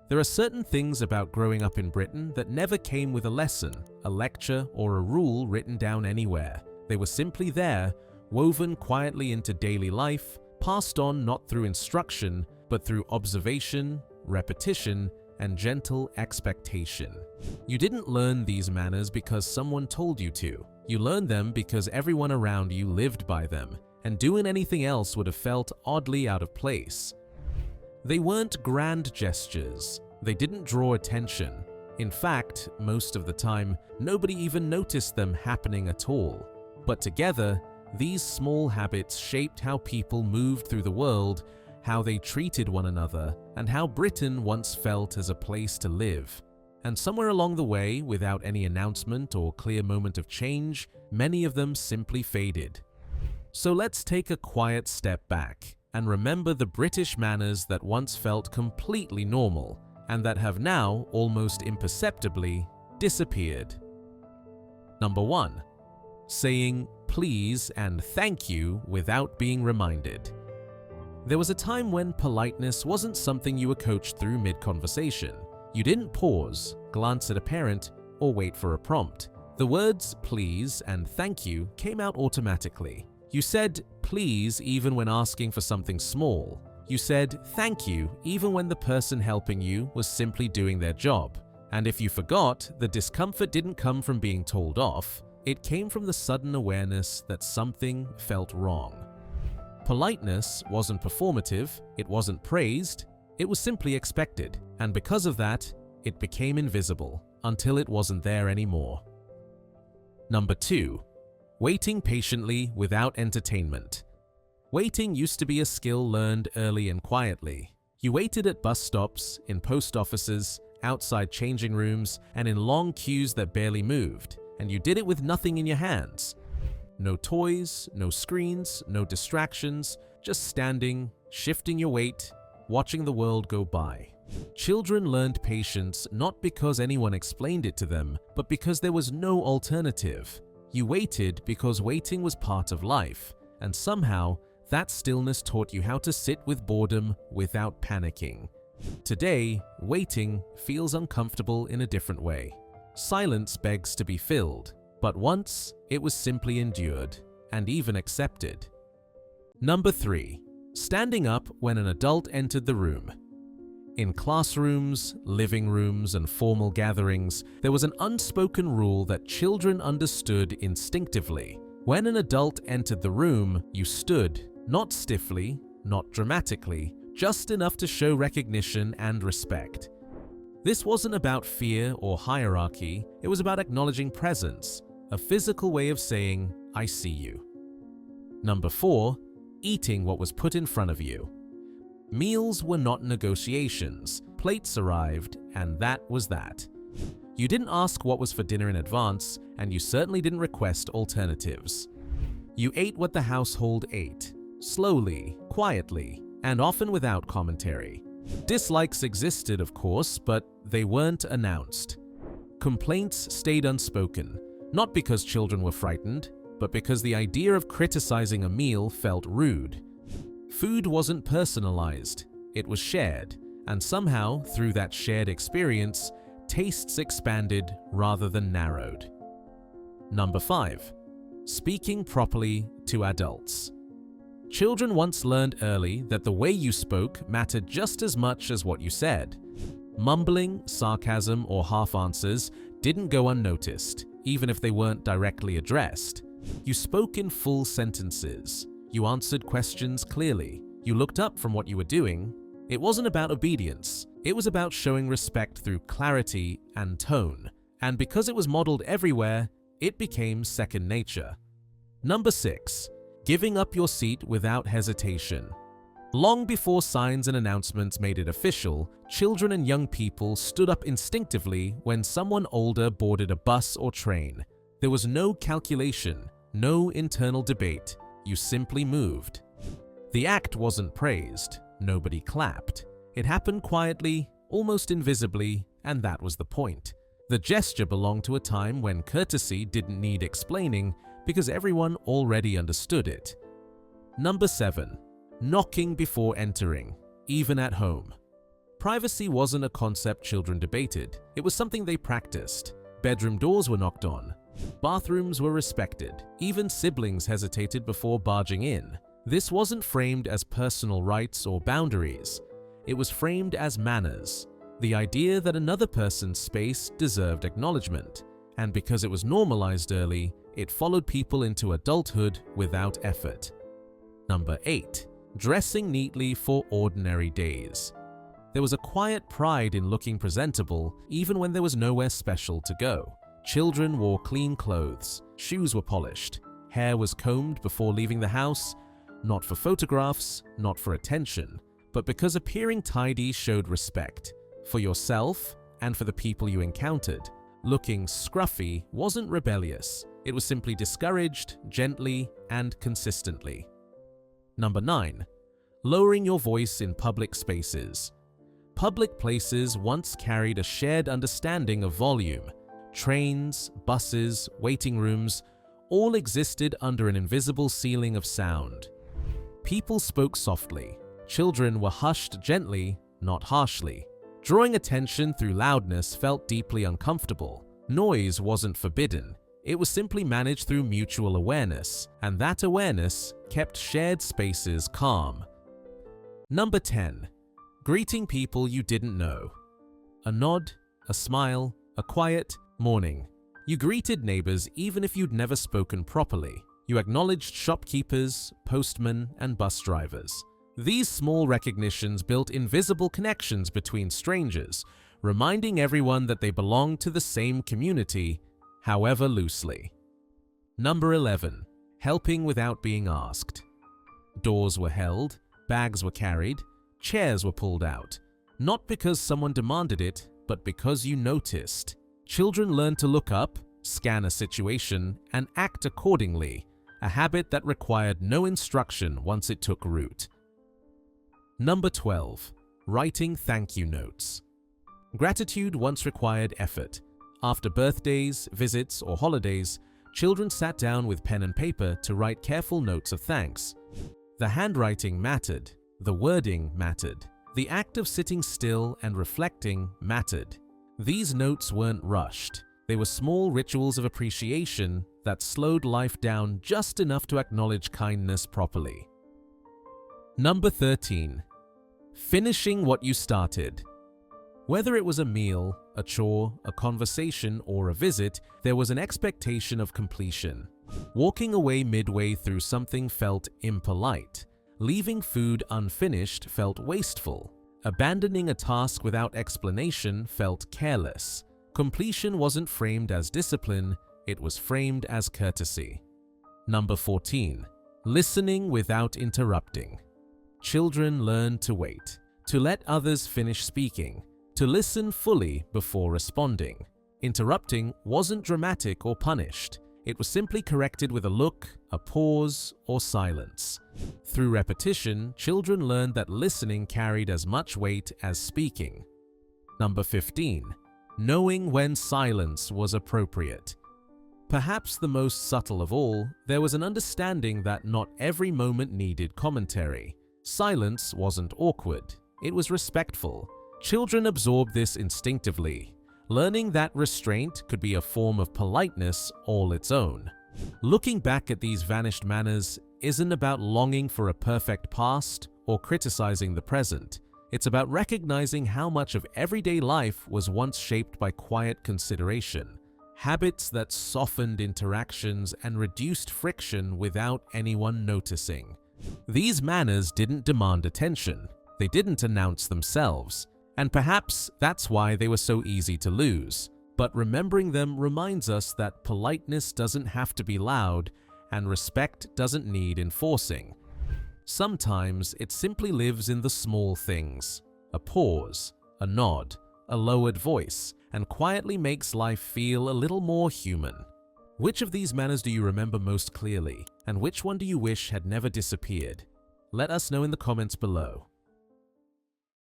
There are certain things about growing up in Britain that never came with a lesson, a lecture, or a rule written down anywhere. They were simply there, woven quietly into daily life, passed on not through instruction, but through observation, repetition, and gentle expectation. You didn't learn these manners because someone told you to. You learned them because everyone around you lived by them, and doing anything else would have felt oddly out of place. They weren't grand gestures. They didn't draw attention. In fact, most of the time, nobody even noticed them happening at all. But together, these small habits shaped how people moved through the world, how they treated one another, and how Britain once felt as a place to live. And somewhere along the way, without any announcement or clear moment of change, many of them simply faded. So let's take a quiet step back and remember the British manners that once felt completely normal and that have now, almost imperceptibly, disappeared. Number 1. Saying please and thank you without being reminded. There was a time when politeness wasn't something you were coached through mid-conversation. You didn't pause, glance at a parent, or wait for a prompt. The words please and thank you came out automatically. You said please even when asking for something small. You said thank you even when the person helping you was simply doing their job. And if you forgot, the discomfort didn't come from being told off. It came from the sudden awareness that something felt wrong. Politeness wasn't performative, it wasn't praised, it was simply expected. And because of that, it became invisible until it wasn't there anymore. Number 2. Waiting patiently without entertainment. Waiting used to be a skill learned early and quietly. You waited at bus stops, in post offices, outside changing rooms, and in long queues that barely moved, and you did it with nothing in your hands. No toys, no screens, no distractions, just standing, shifting your weight, watching the world go by. Children learned patience not because anyone explained it to them, but because there was no alternative. You waited because waiting was part of life, and somehow that stillness taught you how to sit with boredom without panicking. Today, waiting feels uncomfortable in a different way. Silence begs to be filled, but once it was simply endured and even accepted. Number 3. Standing up when an adult entered the room. In classrooms, living rooms, and formal gatherings, there was an unspoken rule that children understood instinctively. When an adult entered the room, you stood, not stiffly, not dramatically, just enough to show recognition and respect. This wasn't about fear or hierarchy, it was about acknowledging presence, a physical way of saying, I see you. Number 4. Eating what was put in front of you. Meals were not negotiations. Plates arrived, and that was that. You didn't ask what was for dinner in advance, and you certainly didn't request alternatives. You ate what the household ate, slowly, quietly, and often without commentary. Dislikes existed, of course, but they weren't announced. Complaints stayed unspoken, not because children were frightened, but because the idea of criticizing a meal felt rude. Food wasn't personalized, it was shared, and somehow, through that shared experience, tastes expanded rather than narrowed. Number 5. Speaking properly to adults. Children once learned early that the way you spoke mattered just as much as what you said. Mumbling, sarcasm, or half answers didn't go unnoticed, even if they weren't directly addressed. You spoke in full sentences. You answered questions clearly. You looked up from what you were doing. It wasn't about obedience. It was about showing respect through clarity and tone. And because it was modeled everywhere, it became second nature. Number 6. Giving up your seat without hesitation. Long before signs and announcements made it official, children and young people stood up instinctively when someone older boarded a bus or train. There was no calculation, no internal debate. You simply moved. The act wasn't praised. Nobody clapped. It happened quietly, almost invisibly, and that was the point. The gesture belonged to a time when courtesy didn't need explaining because everyone already understood it. Number 7. Knocking before entering, even at home. Privacy wasn't a concept children debated, it was something they practiced. Bedroom doors were knocked on. Bathrooms were respected. Even siblings hesitated before barging in. This wasn't framed as personal rights or boundaries. It was framed as manners, the idea that another person's space deserved acknowledgement, and because it was normalized early, it followed people into adulthood without effort. Number 8. Dressing neatly for ordinary days. There was a quiet pride in looking presentable even when there was nowhere special to go. Children wore clean clothes, shoes were polished, hair was combed before leaving the house, not for photographs, not for attention, but because appearing tidy showed respect for yourself and for the people you encountered. Looking scruffy wasn't rebellious, it was simply discouraged, gently and consistently. Number 9. Lowering your voice in public spaces. Public places once carried a shared understanding of volume. Trains, buses, waiting rooms, all existed under an invisible ceiling of sound. People spoke softly. Children were hushed gently, not harshly. Drawing attention through loudness felt deeply uncomfortable. Noise wasn't forbidden. It was simply managed through mutual awareness, and that awareness kept shared spaces calm. Number 10. Greeting people you didn't know. A nod, a smile, a quiet morning. You greeted neighbors even if you'd never spoken properly. You acknowledged shopkeepers, postmen, and bus drivers. These small recognitions built invisible connections between strangers, reminding everyone that they belonged to the same community, however loosely. Number 11. Helping without being asked. Doors were held, bags were carried, chairs were pulled out. Not because someone demanded it, but because you noticed. Children learned to look up, scan a situation, and act accordingly, a habit that required no instruction once it took root. Number 12. Writing thank you notes. Gratitude once required effort. After birthdays, visits, or holidays, children sat down with pen and paper to write careful notes of thanks. The handwriting mattered. The wording mattered. The act of sitting still and reflecting mattered. These notes weren't rushed. They were small rituals of appreciation that slowed life down just enough to acknowledge kindness properly. Number 13. Finishing what you started. Whether it was a meal, a chore, a conversation, or a visit, there was an expectation of completion. Walking away midway through something felt impolite. Leaving food unfinished felt wasteful. Abandoning a task without explanation felt careless. Completion wasn't framed as discipline, it was framed as courtesy. Number 14. Listening without interrupting. Children learn to wait, to let others finish speaking, to listen fully before responding. Interrupting wasn't dramatic or punished. It was simply corrected with a look, a pause, or silence. Through repetition, children learned that listening carried as much weight as speaking. Number 15. Knowing when silence was appropriate. Perhaps the most subtle of all, there was an understanding that not every moment needed commentary. Silence wasn't awkward, it was respectful. Children absorbed this instinctively, learning that restraint could be a form of politeness all its own. Looking back at these vanished manners isn't about longing for a perfect past or criticizing the present. It's about recognizing how much of everyday life was once shaped by quiet consideration, habits that softened interactions and reduced friction without anyone noticing. These manners didn't demand attention, they didn't announce themselves, and perhaps that's why they were so easy to lose. But remembering them reminds us that politeness doesn't have to be loud, and respect doesn't need enforcing. Sometimes it simply lives in the small things. A pause, a nod, a lowered voice, and quietly makes life feel a little more human. Which of these manners do you remember most clearly, and which one do you wish had never disappeared? Let us know in the comments below.